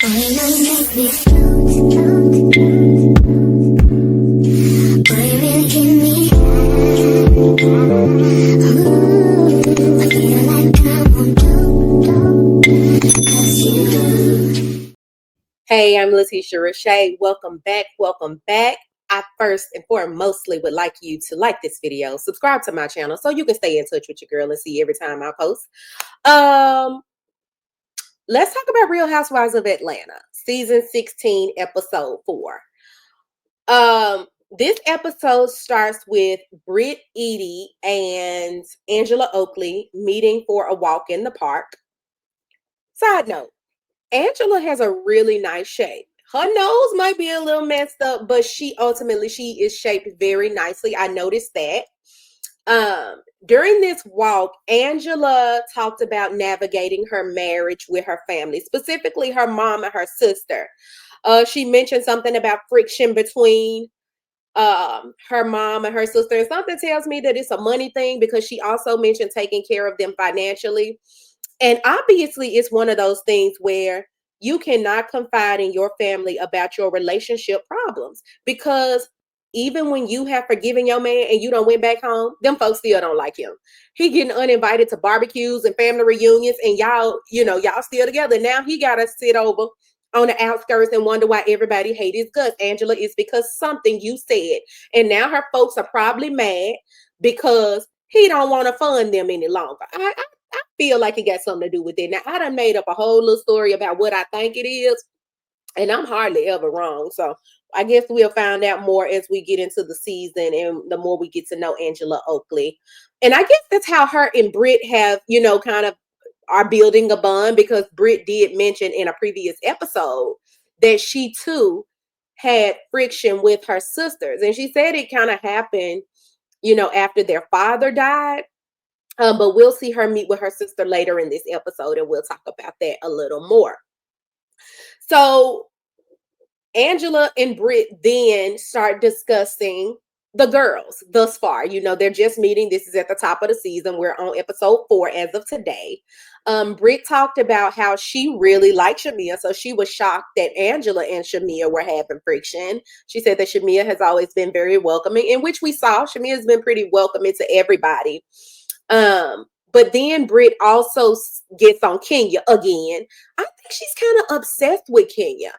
Hey, I'm latesharashae. Welcome back. Welcome back. I first and foremostly would like you to like this video, subscribe to my channel so you can stay in touch with your girl and see every time I post. Let's talk about Real Housewives of Atlanta, season 16, episode 4. This episode starts with Britt, Edie, and Angela Oakley meeting for a walk in the park. Side note, Angela has a really nice shape. Her nose might be a little messed up, but she is shaped very nicely. I noticed that. During this walk, Angela talked about navigating her marriage with her family, specifically her mom and her sister. She mentioned something about friction between her mom and her sister, and something tells me that it's a money thing, because she also mentioned taking care of them financially. And obviously it's one of those things where you cannot confide in your family about your relationship problems, because even when you have forgiven your man and you don't went back home, them folks still don't like him. He getting uninvited to barbecues and family reunions, and y'all still together. Now he got to sit over on the outskirts and wonder why everybody hate his guts. Angela, is because something you said. And now her folks are probably mad because he don't want to fund them any longer. I feel like it got something to do with it. Now, I done made up a whole little story about what I think it is, and I'm hardly ever wrong. So I guess we'll find out more as we get into the season and the more we get to know Angela Oakley. And I guess that's how her and Britt have, kind of are building a bond, because Britt did mention in a previous episode that she too had friction with her sisters. And she said it kind of happened, after their father died. But we'll see her meet with her sister later in this episode, and we'll talk about that a little more. So Angela and Britt then start discussing the girls thus far. They're just meeting. This is at the top of the season. We're on episode 4 as of today. Britt talked about how she really liked Shamia, so she was shocked that Angela and Shamia were having friction. She said that Shamia has always been very welcoming, in which we saw Shamia has been pretty welcoming to everybody. But then Britt also gets on Kenya again. I think she's kind of obsessed with Kenya.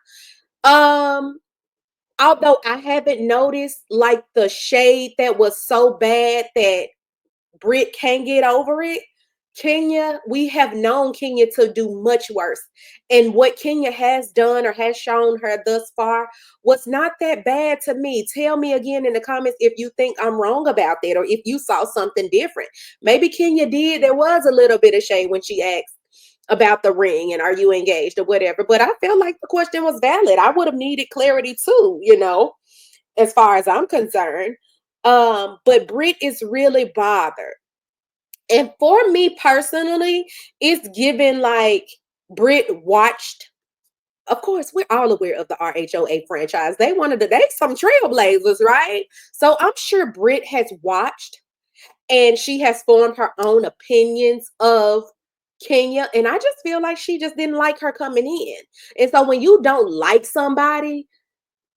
Although I haven't noticed like the shade that was so bad that Britt can't get over it. Kenya, we have known Kenya to do much worse. And what Kenya has done or has shown her thus far was not that bad to me. Tell me again in the comments if you think I'm wrong about that, or if you saw something different. Maybe Kenya did. There was a little bit of shade when she asked about the ring and are you engaged or whatever. But I felt like the question was valid. I would have needed clarity too, as far as I'm concerned. But Britt is really bothered. And for me personally, it's given like Britt watched. Of course, we're all aware of the RHOA franchise. They some trailblazers, right? So I'm sure Britt has watched and she has formed her own opinions of Kenya. And I just feel like she just didn't like her coming in. And so when you don't like somebody,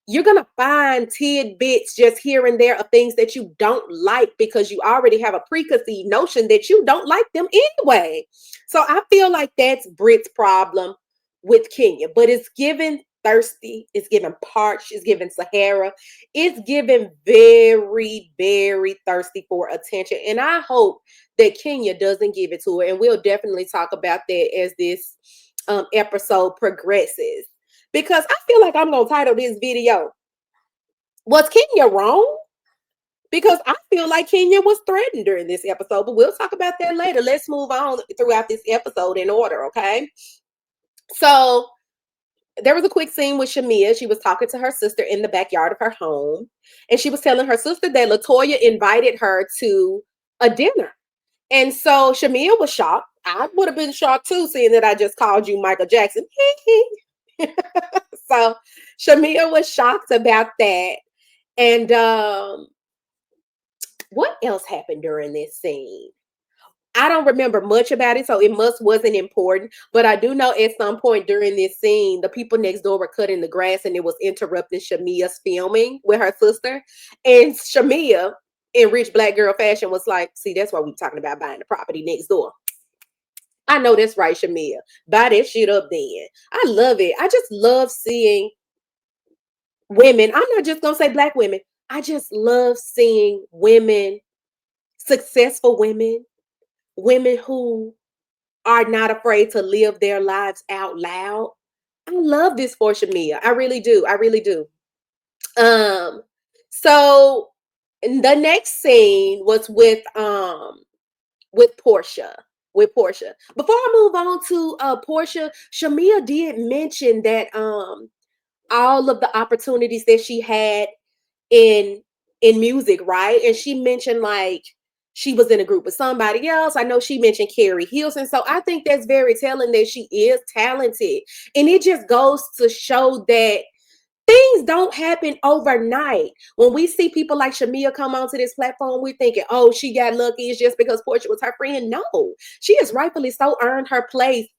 you're going to find tidbits just here and there of things that you don't like, because you already have a preconceived notion that you don't like them anyway. So I feel like that's Britt's problem with Kenya. But it's given thirsty, it's given parched, it's given Sahara, it's given very, very thirsty for attention. And I hope that Kenya doesn't give it to her. And we'll definitely talk about that as this episode progresses. Because I feel like I'm going to title this video, "Was Kenya wrong?" Because I feel like Kenya was threatened during this episode, but we'll talk about that later. Let's move on throughout this episode in order, okay? So there was a quick scene with Shamia. She was talking to her sister in the backyard of her home, and she was telling her sister that LaToya invited her to a dinner. And so Shamia was shocked. I would have been shocked too, seeing that I just called you Michael Jackson. So Shamia was shocked about that. And what else happened during this scene? I don't remember much about it, so it wasn't important. But I do know at some point during this scene, the people next door were cutting the grass, and it was interrupting Shamia's filming with her sister. And Shamia, in rich black girl fashion, was like, "See, that's why we talking about buying the property next door." I know that's right, Shamia. Buy that shit up then. I love it. I just love seeing women. I'm not just gonna say black women. I just love seeing women, successful women, women who are not afraid to live their lives out loud. I love this for Shamia. I really do. I really do. So the next scene was with Portia. With Portia. Before I move on to Portia, Shamia did mention that all of the opportunities that she had in music, right? And she mentioned like she was in a group with somebody else. I know she mentioned Carrie Hilson. So I think that's very telling that she is talented. And it just goes to show that things don't happen overnight. When we see people like Shamia come onto this platform, we're thinking, oh, she got lucky. It's just because Portia was her friend. No, she has rightfully so earned her place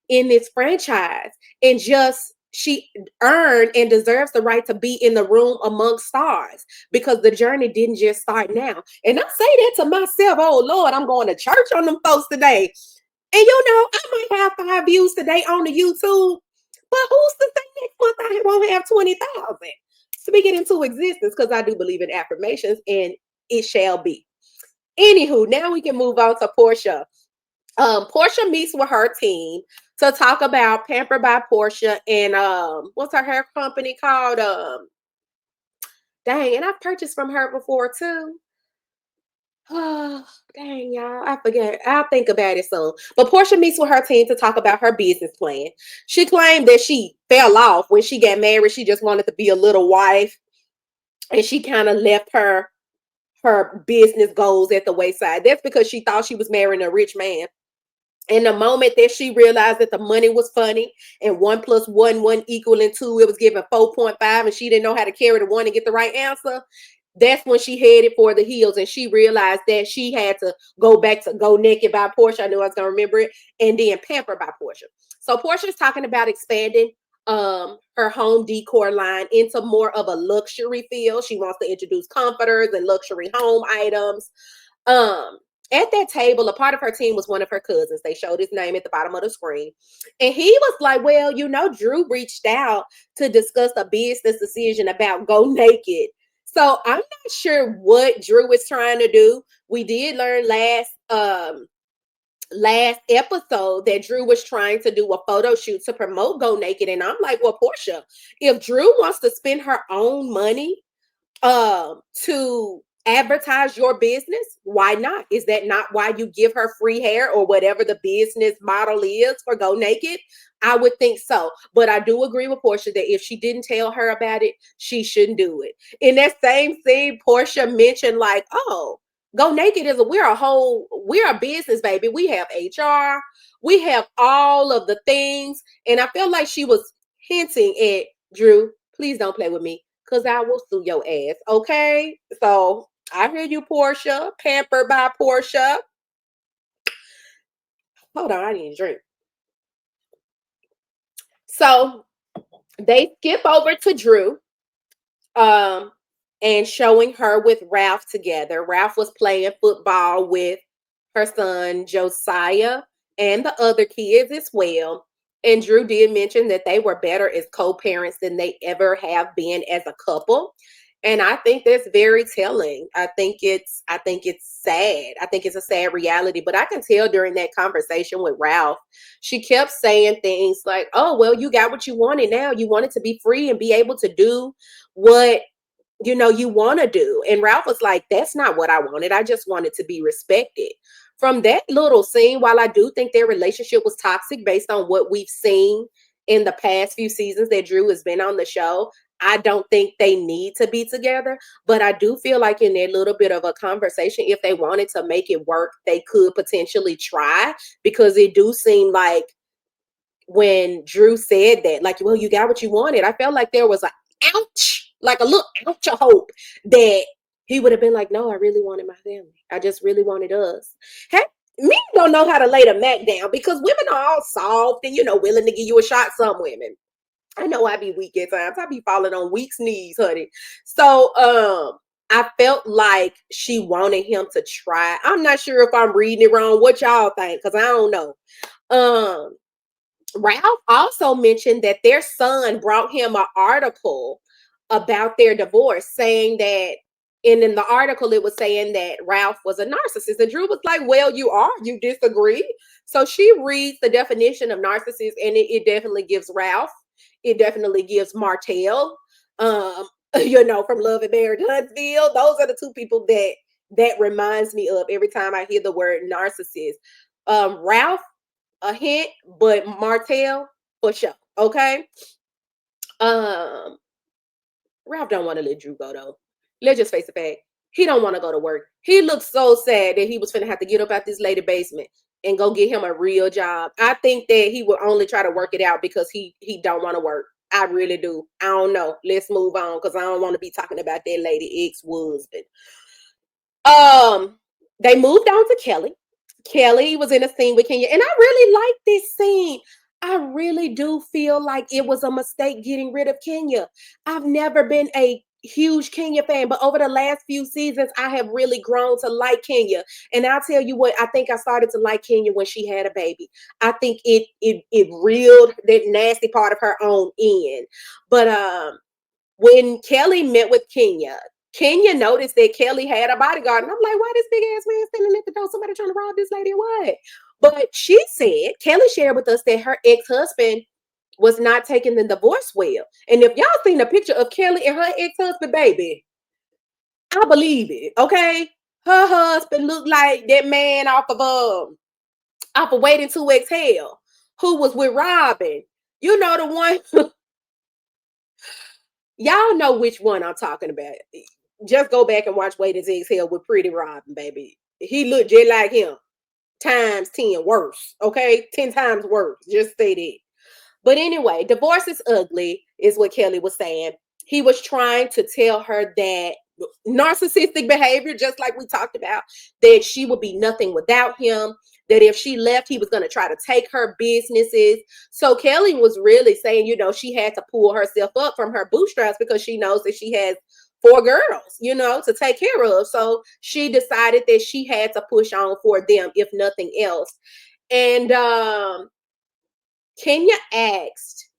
in this franchise. And just she earned and deserves the right to be in the room among stars because the journey didn't just start now. And I say that to myself, oh Lord, I'm going to church on them folks today. And I might have 5 views today on the YouTube, but who's to say next month I won't have 20,000? Speak it into existence because I do believe in affirmations and it shall be. Anywho, now we can move on to Portia. Portia meets with her team to talk about Pampered by Portia and what's her hair company called? Dang, and I've purchased from her before too. Oh, dang, y'all. I forget. I'll think about it soon. But Portia meets with her team to talk about her business plan. She claimed that she fell off when she got married. She just wanted to be a little wife. And she kind of left her business goals at the wayside. That's because she thought she was marrying a rich man. And the moment that she realized that the money was funny and 1 + 1 equaling 2, it was giving 4.5, and she didn't know how to carry the one and get the right answer. That's when she headed for the hills, and she realized that she had to go back to Go Naked by Portia. I knew I was gonna remember it, and then Pamper by Portia. So Portia's talking about expanding her home decor line into more of a luxury feel. She wants to introduce comforters and luxury home items. Um, at that table, a part of her team was one of her cousins. They showed his name at the bottom of the screen. And he was like, well, Drew reached out to discuss a business decision about Go Naked. So I'm not sure what Drew is trying to do. We did learn last episode that Drew was trying to do a photo shoot to promote Go Naked. And I'm like, well, Portia, if Drew wants to spend her own money to advertise your business, why not? Is that not why you give her free hair or whatever the business model is for Go Naked? I would think so. But I do agree with Portia that if she didn't tell her about it, she shouldn't do it. In that same scene, Portia mentioned like, oh, Go Naked we're a business, baby. We have HR, we have all of the things. And I feel like she was hinting at Drew, please don't play with me because I will sue your ass. Okay. So I hear you, Portia. Pampered by Portia. Hold on, I need a drink. So they skip over to Drew and showing her with Ralph together. Ralph was playing football with her son Josiah and the other kids as well. And Drew did mention that they were better as co-parents than they ever have been as a couple. And I think that's very telling. I think it's sad. I think it's a sad reality. But I can tell during that conversation with Ralph, she kept saying things like, oh, well, you got what you wanted now. You wanted to be free and be able to do what you want to do. And Ralph was like, that's not what I wanted. I just wanted to be respected. From that little scene, while I do think their relationship was toxic based on what we've seen in the past few seasons that Drew has been on the show, I don't think they need to be together. But I do feel like in that little bit of a conversation, if they wanted to make it work, they could potentially try, because it do seem like when Drew said that, like, well, you got what you wanted, I felt like there was a ouch, like a little ouch of hope that he would have been like, no, I really wanted my family. I just really wanted us. Hey, Men don't know how to lay the Mac down because women are all soft and, willing to give you a shot. Some women. I know I be weak at times. I be falling on weak's knees, honey. So, I felt like she wanted him to try. I'm not sure if I'm reading it wrong. What y'all think? Because I don't know. Um, Ralph also mentioned that their son brought him an article about their divorce, saying that, and in the article it was saying that Ralph was a narcissist. And Drew was like, well, you are, you disagree. So she reads the definition of narcissist, and it definitely gives Ralph, it definitely gives Martell, from Love and Marriage Huntsville. Those are the two people that reminds me of every time I hear the word narcissist. Ralph, a hint, but Martell for sure. Okay. Um, Ralph don't want to let Drew go though. Let's just face the fact. He don't want to go to work. He looks so sad that he was finna have to get up out this lady basement and go get him a real job. I think that he would only try to work it out because he don't want to work. I really do. I don't know. Let's move on because I don't want to be talking about that lady ex-husband. They moved on to Kelly. Kelly was in a scene with Kenya, and I really like this scene. I really do feel like it was a mistake getting rid of Kenya. I've never been a huge Kenya fan, but over the last few seasons, I have really grown to like Kenya. And I'll tell you what, I think I started to like Kenya when she had a baby. I think it reeled that nasty part of her own in. But when Kelly met with Kenya noticed that Kelly had a bodyguard. And I'm like, why this big ass man standing at the door? Somebody trying to rob this lady or what? But she said, Kelly shared with us that her ex-husband was not taking the divorce well. And if y'all seen a picture of Kelly and her ex-husband, baby, I believe it. Okay. Her husband looked like that man off of Waiting to Exhale, who was with Robin. You know the one. Y'all know which one I'm talking about. Just go back and watch Waiting to Exhale with Pretty Robin, baby. He looked just like him, times 10 worse. Okay, 10 times worse. Just say that. But anyway, divorce is ugly, is what Kelly was saying. He was trying to tell her that narcissistic behavior, just like we talked about, that she would be nothing without him, that if she left, he was going to try to take her businesses. So Kelly was really saying, she had to pull herself up from her bootstraps because she knows that she has 4 girls, to take care of. So she decided that she had to push on for them, if nothing else. And Kenya asked,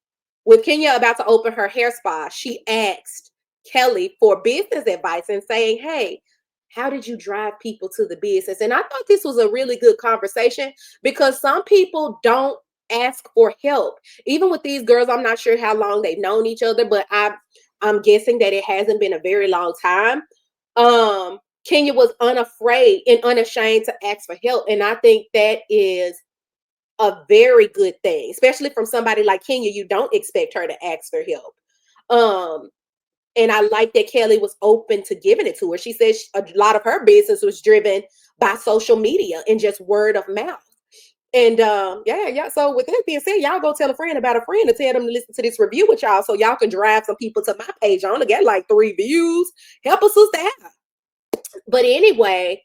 with Kenya about to open her hair spa, she asked Kelly for business advice and saying, hey, how did you drive people to the business? And I thought this was a really good conversation because some people don't ask for help. Even with these girls, I'm not sure how long they've known each other, but I'm guessing that it hasn't been a very long time. Kenya was unafraid and unashamed to ask for help. And I think that is a very good thing, especially from somebody like Kenya. You don't expect her to ask for help. And I like that Kelly was open to giving it to her. She said a lot of her business was driven by social media and just word of mouth. And yeah. So with that being said, y'all go tell a friend about a friend and tell them to listen to this review with y'all so y'all can drive some people to my page. I only got like 3 views. Help us sister out. But anyway,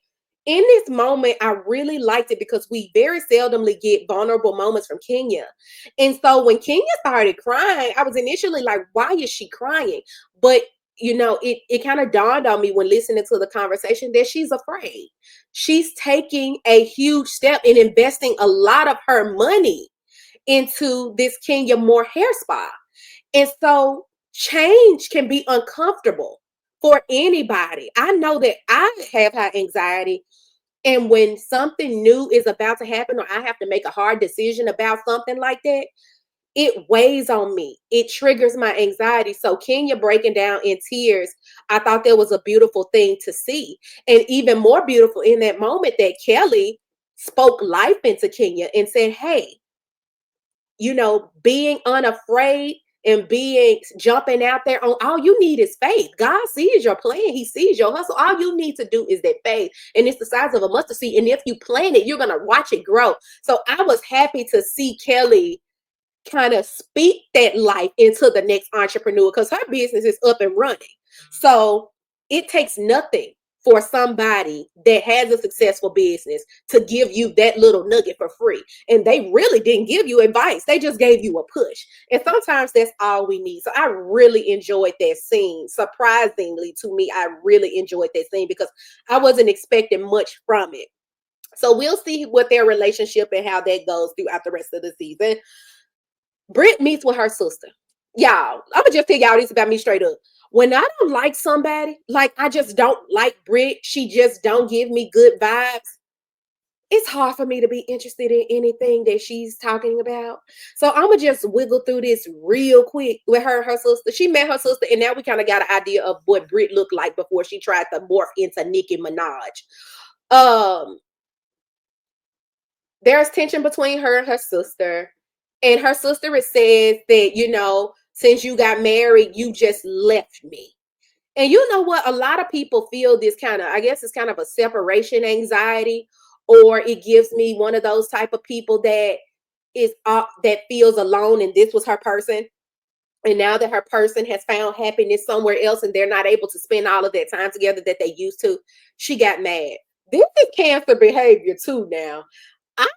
in this moment, I really liked it because we very seldomly get vulnerable moments from Kenya. And so when Kenya started crying, I was initially like, why is she crying? But it kind of dawned on me when listening to the conversation that she's afraid. She's taking a huge step in investing a lot of her money into this Kenya Moore hair spa. And so change can be uncomfortable for anybody. I know that I have high anxiety. And when something new is about to happen, or I have to make a hard decision about something like that, it weighs on me. It triggers my anxiety. So Kenya breaking down in tears, I thought that was a beautiful thing to see. And even more beautiful in that moment that Kelly spoke life into Kenya and said, hey, being unafraid and jumping out there on, all you need is faith. God sees your plan. He sees your hustle. All you need to do is that faith. And it's the size of a mustard seed. And if you plant it, you're going to watch it grow. So I was happy to see Kelly kind of speak that life into the next entrepreneur because her business is up and running. So it takes nothing for somebody that has a successful business to give you that little nugget for free. And they really didn't give you advice. They just gave you a push. And sometimes that's all we need. So I really enjoyed that scene. Surprisingly to me, I really enjoyed that scene because I wasn't expecting much from it. So we'll see what their relationship and how that goes throughout the rest of the season. Britt meets with her sister. Y'all, I'm gonna just tell y'all this about me straight up. When I don't like somebody, like I just don't like Britt, she just don't give me good vibes. It's hard for me to be interested in anything that she's talking about. So I'm gonna just wiggle through this real quick with her, her sister. She met her sister, and now we kind of got an idea of what Britt looked like before she tried to morph into Nicki Minaj. Um, there's tension between her and her sister. And her sister says that, since you got married, you just left me. And you know what? A lot of people feel this kind of, I guess it's kind of a separation anxiety, or it gives me one of those type of people that that feels alone and this was her person. And now that her person has found happiness somewhere else and they're not able to spend all of that time together that they used to, she got mad. This is Cancer behavior too now. I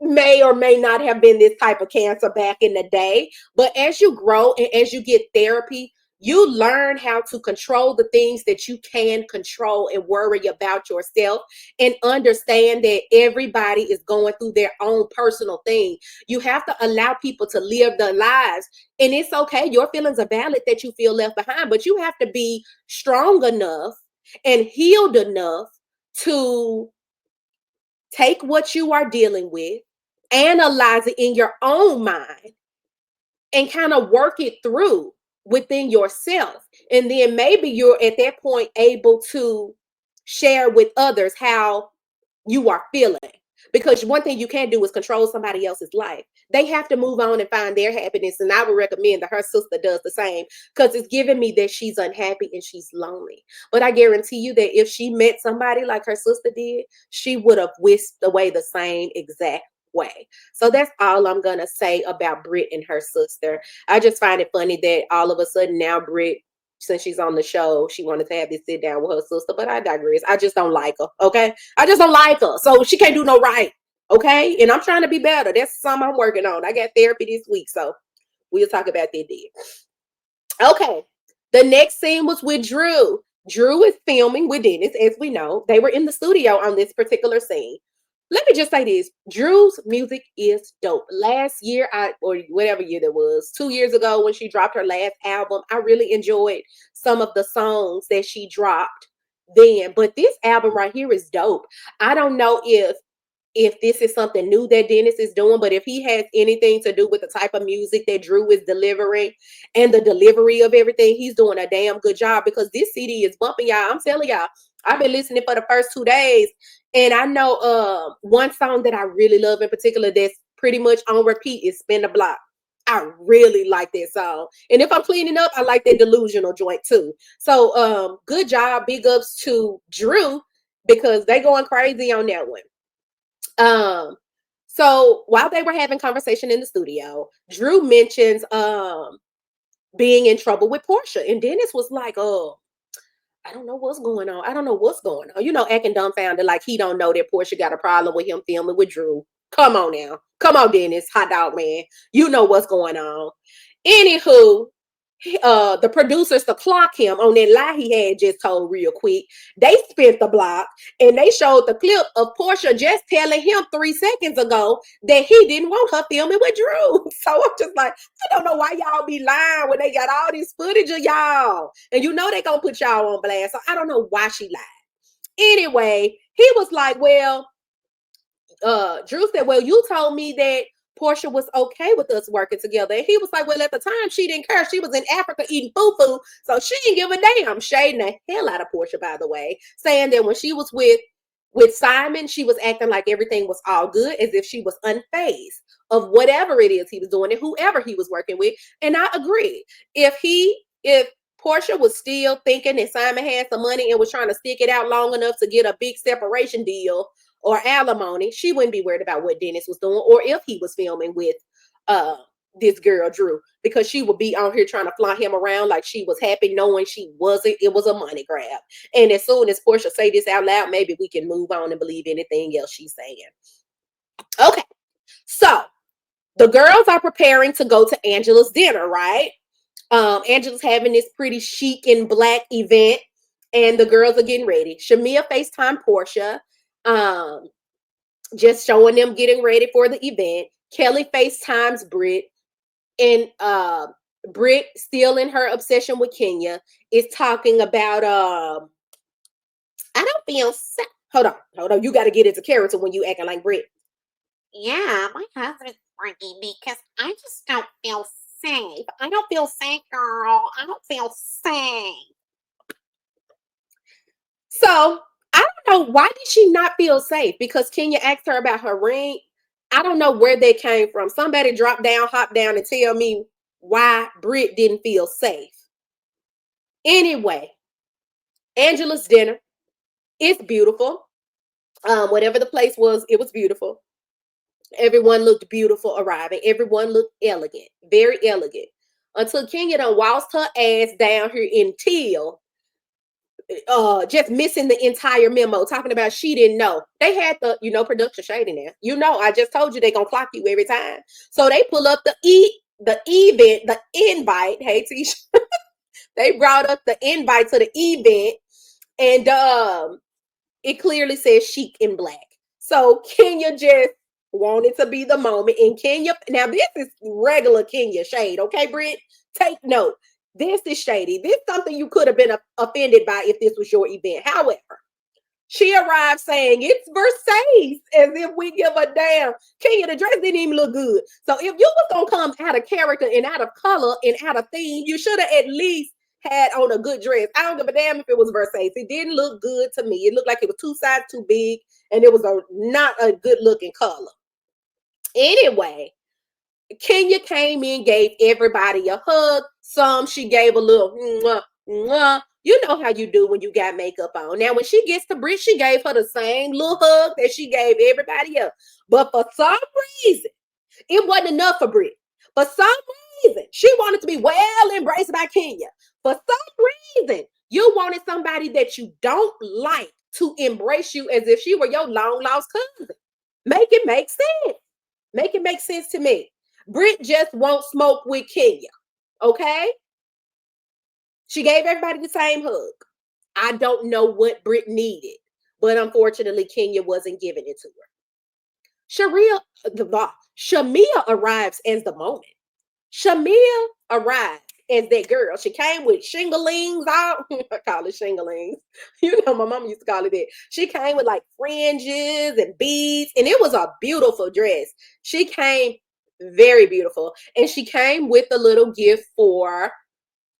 may or may not have been this type of Cancer back in the day, but as you grow and as you get therapy, you learn how to control the things that you can control and worry about yourself and understand that everybody is going through their own personal thing. You have to allow people to live their lives, and it's okay. Your feelings are valid that you feel left behind, but you have to be strong enough and healed enough to take what you are dealing with, analyze it in your own mind, and kind of work it through within yourself. And then maybe you're at that point able to share with others how you are feeling. Because one thing you can't do is control somebody else's life. They have to move on and find their happiness. And I would recommend that her sister does the same, because it's giving me that she's unhappy and she's lonely. But I guarantee you that if she met somebody like her sister did, she would have whisked away the same exact way. So that's all I'm going to say about Britt and her sister. I just find it funny that all of a sudden now Britt, since she's on the show, she wanted to have this sit down with her sister, but I digress. I just don't like her. Okay. I just don't like her. So she can't do no right. Okay. And I'm trying to be better. That's something I'm working on. I got therapy this week. So we'll talk about that then. Okay. The next scene was with Drew. Drew is filming with Dennis, as we know. They were in the studio on this particular scene. Let me just say this. Drew's music is dope. Last year, or whatever year that was, 2 years ago when she dropped her last album, I really enjoyed some of the songs that she dropped then. But this album right here is dope. I don't know if this is something new that Dennis is doing, but if he has anything to do with the type of music that Drew is delivering and the delivery of everything, he's doing a damn good job, because this CD is bumping, y'all. I'm telling y'all, I've been listening for the first 2 days, and I know one song that I really love in particular that's pretty much on repeat is Spin the Block. I really like that song. And if I'm cleaning up, I like that delusional joint too. So good job. Big ups to Drew, because they going crazy on that one. So while they were having conversation in the studio, Drew mentions being in trouble with Portia, and Dennis was like, "Oh, I don't know what's going on. I don't know what's going on." Acting dumbfounded, like he don't know that Portia got a problem with him filming with Drew. Come on now, come on, Dennis, hot dog man, you know what's going on. Anywho, the producers to clock him on that lie he had just told real quick. They spent the block and they showed the clip of Portia just telling him 3 seconds ago that he didn't want her filming with Drew. So I'm just like, I don't know why y'all be lying when they got all this footage of y'all. And they gonna put y'all on blast. So I don't know why she lied. Anyway, he was like, well, Drew said, well, you told me that Portia was okay with us working together. And he was like, well, at the time, she didn't care. She was in Africa eating fufu, so she didn't give a damn. Shading the hell out of Portia, by the way, saying that when she was with Simon, she was acting like everything was all good, as if she was unfazed of whatever it is he was doing and whoever he was working with. And I agree. If Portia was still thinking that Simon had some money and was trying to stick it out long enough to get a big separation deal or alimony, she wouldn't be worried about what Dennis was doing or if he was filming with this girl Drew, because she would be on here trying to fly him around like she was happy, knowing she wasn't. It was a money grab. And as soon as Portia say this out loud, maybe we can move on and believe anything else she's saying. Okay, so the girls are preparing to go to Angela's dinner, right? Angela's having this pretty chic and black event, and the girls are getting ready. Shamia FaceTime Portia, um, just showing them getting ready for the event. Kelly FaceTimes Britt, and Britt, still in her obsession with Kenya, is talking about I don't feel safe. Hold on. You got to get into character when you acting like Britt. Yeah, my husband's working because I just don't feel safe. I don't feel safe, girl. I don't feel safe. So I don't know, why did she not feel safe? Because Kenya asked her about her ring. I don't know where they came from. Somebody drop down, hop down, and tell me why Britt didn't feel safe. Anyway, Angela's dinner. It's beautiful. Whatever the place was, it was beautiful. Everyone looked beautiful arriving. Everyone looked elegant, very elegant. Until Kenya done waltzed her ass down here in teal, just missing the entire memo, talking about she didn't know. They had the, production shade in there. I just told you they gonna clock you every time. So they pull up the event, the invite. Hey, Tisha. They brought up the invite to the event, and it clearly says chic in black. So Kenya just wanted to be the moment. And Kenya, now this is regular Kenya shade, okay, Britt? Take note. This is shady. This is something you could have been offended by if this was your event. However, she arrived saying it's Versace, as if we give a damn. Kenya, the dress didn't even look good. So if you was gonna come out of character and out of color and out of theme, you should have at least had on a good dress. I don't give a damn if it was Versace. It didn't look good to me. It looked like it was 2 sizes too big, and it was not a good looking color. Anyway, Kenya came in, gave everybody a hug. Some she gave a little mwah, mwah. You know how you do when you got makeup on. Now, when she gets to Brit, she gave her the same little hug that she gave everybody else. But for some reason, it wasn't enough for Brit. For some reason, she wanted to be well embraced by Kenya. For some reason, you wanted somebody that you don't like to embrace you as if she were your long lost cousin. Make it make sense. Make it make sense to me. Britt just won't smoke with Kenya. Okay? She gave everybody the same hug. I don't know what Britt needed, but unfortunately, Kenya wasn't giving it to her. Shamia arrives as the moment. Shamia arrives as that girl. She came with shinglings out. I call it shinglings. My mama used to call it that. She came with like fringes and beads, and it was a beautiful dress. She came very beautiful. And she came with a little gift for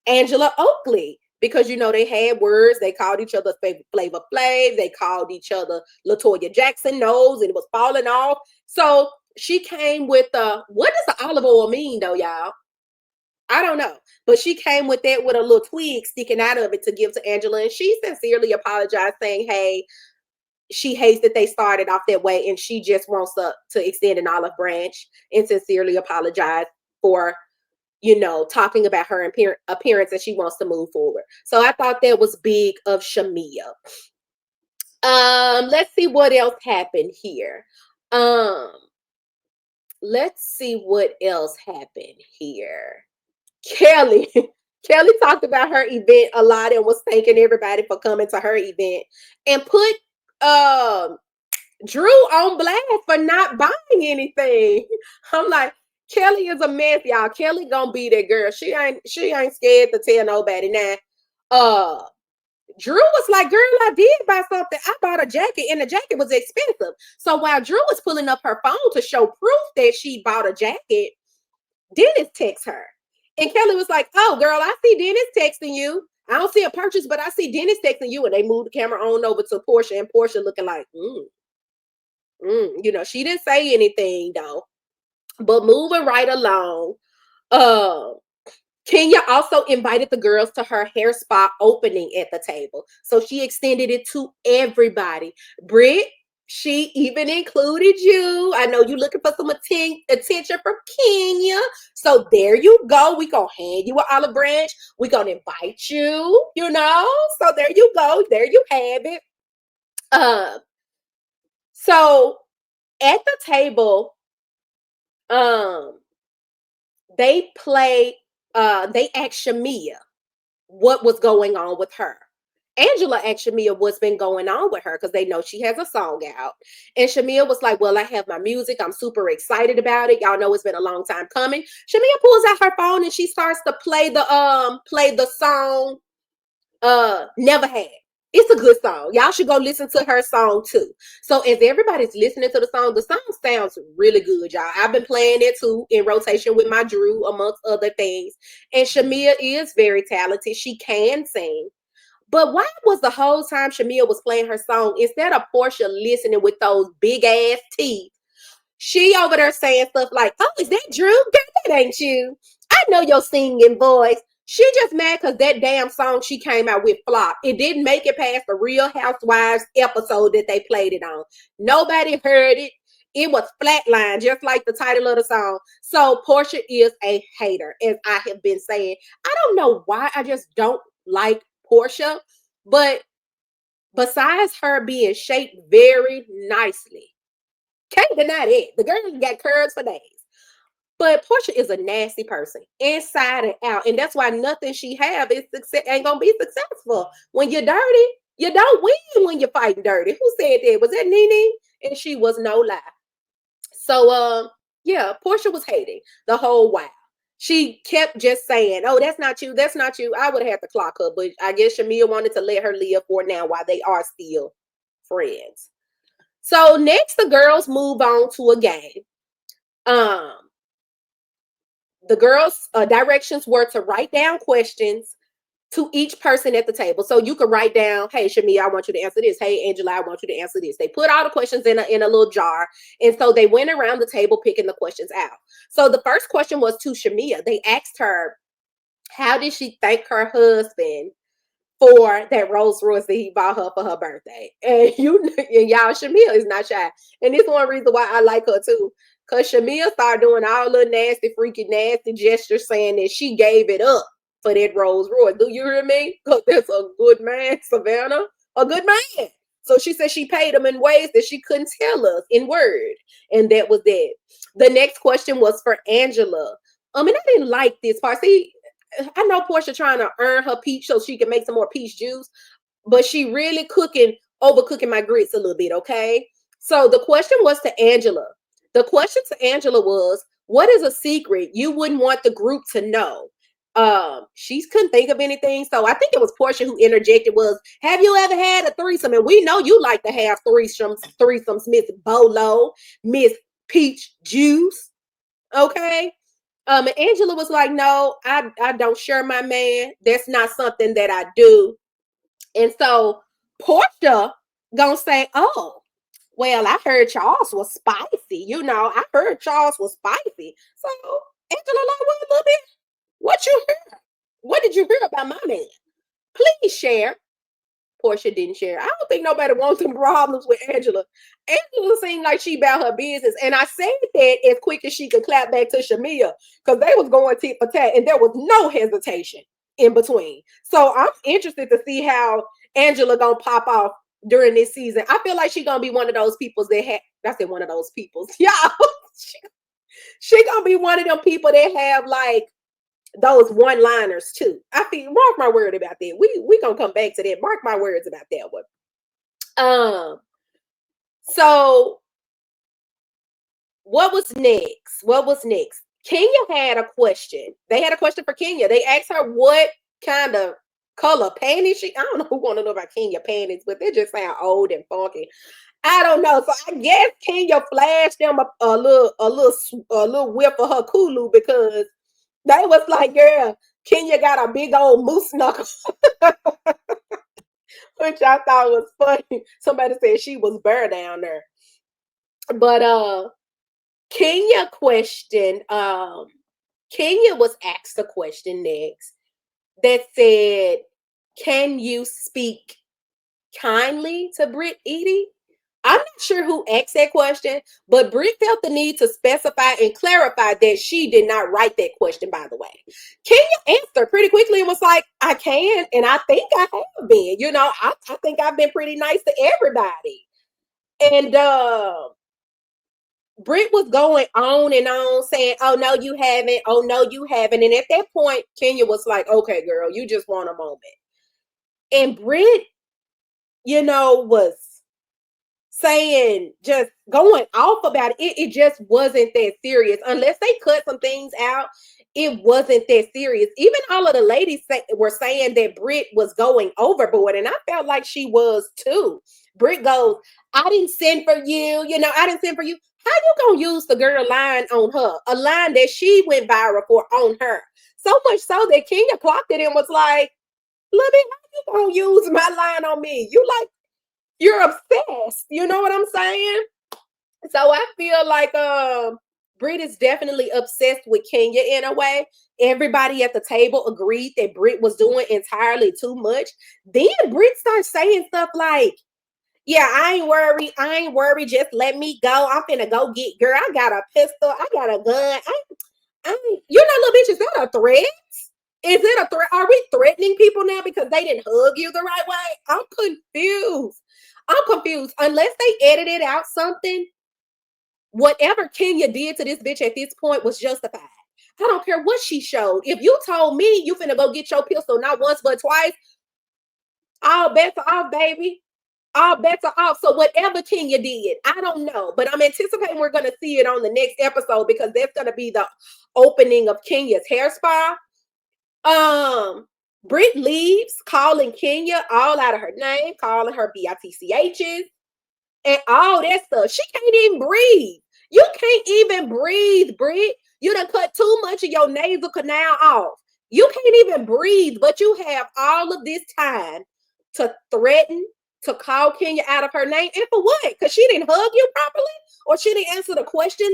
Angela Oakley, because they had words. They called each other Flavor Flav. They called each other LaToya Jackson nose, and it was falling off. So she came with what does the olive oil mean though, y'all? I don't know. But she came with that with a little twig sticking out of it to give to Angela. And she sincerely apologized, saying, hey, she hates that they started off that way, and she just wants to extend an olive branch, and sincerely apologize for talking about her appearance, and she wants to move forward. So I thought that was big of Shamia. Let's see what else happened here. Let's see what else happened here. Kelly talked about her event a lot and was thanking everybody for coming to her event, and put Drew on blast for not buying anything. I'm like, Kelly is a mess, y'all. Kelly gonna be that girl. She ain't scared to tell nobody. Now, Drew was like, girl, I did buy something. I bought a jacket, and the jacket was expensive. So while Drew was pulling up her phone to show proof that she bought a jacket, Dennis texts her. And Kelly was like, oh, girl, I see Dennis texting you. I don't see a purchase, but I see Dennis texting you. And they moved the camera on over to Portia, and Portia looking like, she didn't say anything though. But moving right along, Kenya also invited the girls to her hair spa opening at the table. So she extended it to everybody. Britt, She even included you. I know you looking for some attention from Kenya. So there you go. We gonna hand you an olive branch. We gonna invite you, you know. So there you go. There you have it. Um, so at the table, um, they play they asked Shamia what was going on with her. Angela asked Shamia what's been going on with her because they know she has a song out. And Shamia was like, well, I have my music. I'm super excited about it. Y'all know it's been a long time coming. Shamia pulls out her phone and she starts to play the song Never Had. It's a good song. Y'all should go listen to her song too. So as everybody's listening to the song sounds really good, y'all. I've been playing it too in rotation with my Drew, amongst other things. And Shamia is very talented. She can sing. But why was the whole time Shamia was playing her song, instead of Portia listening with those big ass teeth, she over there saying stuff like, oh, is that Drew? Girl, that ain't you. I know your singing voice. She just mad because that damn song she came out with flopped. It didn't make it past the Real Housewives episode that they played it on. Nobody heard it. It was flatline, just like the title of the song. So Portia is a hater, as I have been saying. I don't know why. I just don't like Portia. But besides her being shaped very nicely, can't deny that. The girl got curves for days. But Portia is a nasty person, inside and out. And that's why nothing she have is ain't gonna be successful. When you're dirty, you don't win when you're fighting dirty. Who said that? Was that Nene? And she was no lie. So yeah, Portia was hating the whole while. She kept just saying, oh, that's not you, that's not you. I would have had to clock her, but I guess Shamia wanted to let her live for now while they are still friends. So next the girls move on to a game. Um, the girls' directions were to write down questions to each person at the table. So you could write down, hey, Shamia, I want you to answer this. Hey, Angela, I want you to answer this. They put all the questions in a little jar. And so they went around the table picking the questions out. So the first question was to Shamia. They asked her, how did she thank her husband for that Rolls Royce that he bought her for her birthday? And and y'all, Shamia is not shy. And this one reason why I like her too. Because Shamia started doing all the nasty, freaky, nasty gestures saying that she gave it up for that Rolls Royce. Do you hear me? Because that's a good man, Savannah. A good man. So she said she paid him in ways that she couldn't tell us in word. And that was that. The next question was for Angela. And I didn't like this part. See, I know Portia trying to earn her peach so she can make some more peach juice, but she really overcooking my grits a little bit, okay? So the question was to Angela. The question to Angela was, what is a secret you wouldn't want the group to know? She couldn't think of anything. So I think it was Portia who interjected was, have you ever had a threesome? And we know you like to have threesomes, Miss Bolo, Miss Peach Juice. Okay. And Angela was like, no, I don't share my man. That's not something that I do. And so Portia gonna say, oh, well, I heard Charles was spicy. You know, I heard Charles was spicy. So Angela like, well, a little bit. What you heard? What did you hear about my man? Please share. Portia didn't share. I don't think nobody wants some problems with Angela. Angela seemed like she about her business. And I said that as quick as she could clap back to Shamia because they was going tit for tat and there was no hesitation in between. So I'm interested to see how Angela gonna pop off during this season. I feel like she gonna be one of those people I said one of those people. Yeah. she gonna be one of them people that have like those one-liners too. I feel, mark my word about that. We gonna come back to that. Mark my words about that one. So what was next? What was next? Kenya had a question. They had a question for Kenya. They asked her what kind of color panties she. I don't know who want to know about Kenya panties, but they just sound old and funky. I don't know. So I guess Kenya flashed them a little whiff of her Kulu because they was like, girl, Kenya got a big old moose knuckle, which I thought was funny. Somebody said she was bare down there. But Kenya questioned, Kenya was asked a question next that said, can you speak kindly to Britt Edie? I'm not sure who asked that question, but Brit felt the need to specify and clarify that she did not write that question, by the way. Kenya answered pretty quickly and was like, I can, and I think I have been. I think I've been pretty nice to everybody. And Brit was going on and on saying, oh, no, you haven't. Oh, no, you haven't. And at that point, Kenya was like, okay, girl, you just want a moment. And Brit, was saying, just going off about it. It just wasn't that serious. Unless they cut some things out, it wasn't that serious. Even all of the ladies were saying that Brit was going overboard, and I felt like she was too. Brit goes, I didn't send for you. I didn't send for you. How you gonna use the girl line on her? A line that she went viral for on her. So much so that Kenya clocked it and was like, Libby, how you gonna use my line on me? You're obsessed. You know what I'm saying? So I feel like Brit is definitely obsessed with Kenya in a way. Everybody at the table agreed that Brit was doing entirely too much. Then Brit starts saying stuff like, yeah, I ain't worried. I ain't worried. Just let me go. I'm finna go get girl. I got a pistol. I got a gun. Little bitch, is that a threat? Is it a threat? Are we threatening people now because they didn't hug you the right way? I'm confused. Unless they edited out something, whatever Kenya did to this bitch at this point was justified. I don't care what she showed. If you told me you finna go get your pistol not once but twice, all bets are off, baby. All bets are off. So whatever Kenya did, I don't know. But I'm anticipating we're gonna see it on the next episode because that's gonna be the opening of Kenya's hair spa. Brit leaves, calling Kenya all out of her name, calling her BITCHs and all that stuff. She can't even breathe. You can't even breathe, Brit. You done cut too much of your nasal canal off. You can't even breathe, but you have all of this time to threaten, to call Kenya out of her name. And for what? Because she didn't hug you properly? Or she didn't answer the question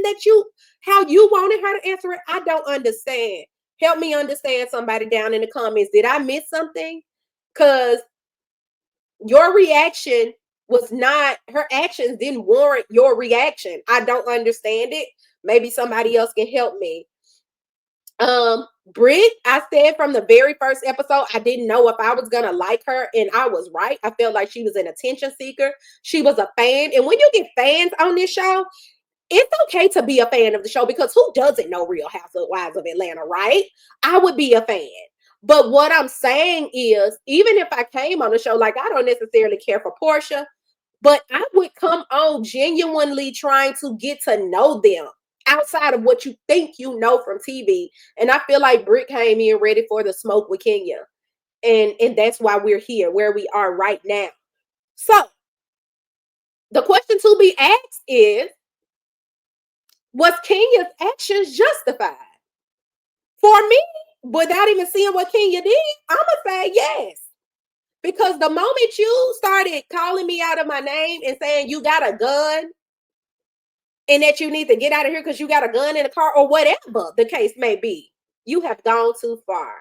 how you wanted her to answer it? I don't understand. Help me understand, somebody down in the comments. Did I miss something? Because your reaction was not, her actions didn't warrant your reaction. I don't understand it. Maybe somebody else can help me. Brit, I said from the very first episode, I didn't know if I was gonna like her, and I was right. I felt like she was an attention seeker. She was a fan, and when you get fans on this show, it's okay to be a fan of the show because who doesn't know Real Housewives of Atlanta, right? I would be a fan. But what I'm saying is, even if I came on the show, like I don't necessarily care for Portia, but I would come on genuinely trying to get to know them outside of what you think you know from TV. And I feel like Brit came in ready for the smoke with Kenya. And that's why we're here, where we are right now. So the question to be asked is, was Kenya's actions justified? For me, without even seeing what Kenya did, I'm going to say yes. Because the moment you started calling me out of my name and saying you got a gun and that you need to get out of here because you got a gun in the car or whatever the case may be, you have gone too far.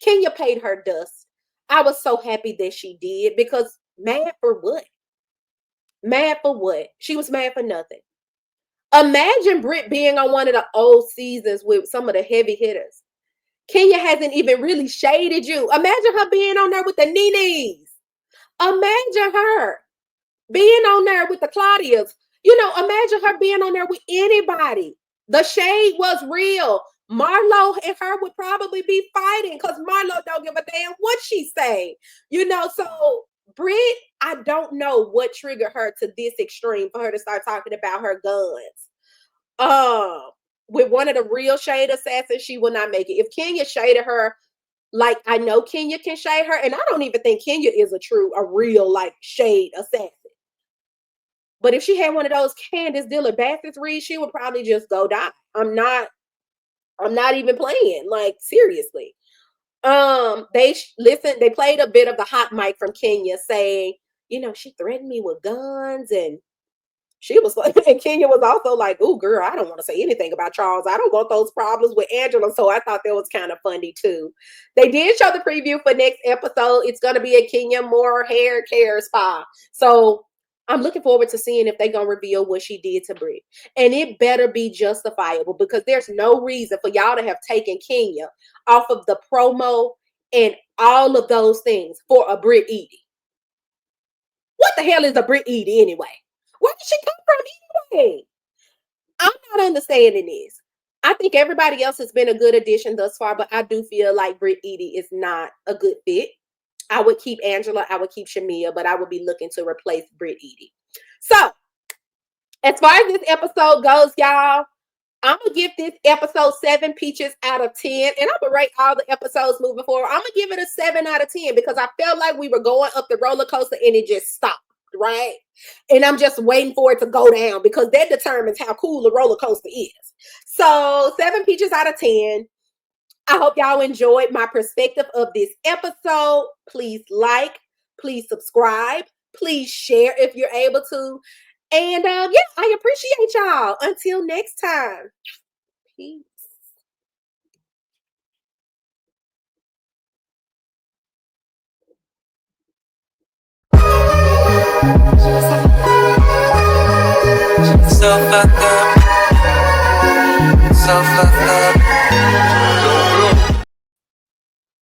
Kenya paid her dust. I was so happy that she did because mad for what? Mad for what? She was mad for nothing. Imagine Brit being on one of the old seasons with some of the heavy hitters. Kenya hasn't even really shaded you. Imagine her being on there with the Nenes. Imagine her being on there with the Claudias. Imagine her being on there with anybody. The shade was real. Marlo and her would probably be fighting because Marlo don't give a damn what she say. So Brit, I don't know what triggered her to this extreme for her to start talking about her guns. With one of the real shade assassins, she will not make it. If Kenya shaded her, like I know Kenya can shade her, and I don't even think Kenya is a real like shade assassin. But if she had one of those Candace Dillard Bassett reads, she would probably just go die. I'm not even playing. Like seriously. They played a bit of the hot mic from Kenya saying, she threatened me with guns, and she was like, and Kenya was also like, oh girl, I don't want to say anything about Charles. I don't want those problems with Angela. So I thought that was kind of funny too. They did show the preview for next episode. It's going to be a Kenya Moore hair care spa. So I'm looking forward to seeing if they're gonna reveal what she did to Brit. And it better be justifiable because there's no reason for y'all to have taken Kenya off of the promo and all of those things for a Brit Edie. What the hell is a Brit Edie anyway? Where did she come from anyway? I'm not understanding this. I think everybody else has been a good addition thus far, but I do feel like Brit Edie is not a good fit. I would keep Angela, I would keep Shamia, but I would be looking to replace Brit Edie. So, as far as this episode goes, y'all, I'm going to give this episode 7 peaches out of 10. And I'm going to rate all the episodes moving forward. I'm going to give it a 7 out of 10 because I felt like we were going up the roller coaster and it just stopped, right? And I'm just waiting for it to go down because that determines how cool the roller coaster is. So 7 peaches out of 10. I hope y'all enjoyed my perspective of this episode. Please like, please subscribe, please share if you're able to. And yeah, I appreciate y'all. Until next time. Peace. So fucked up. So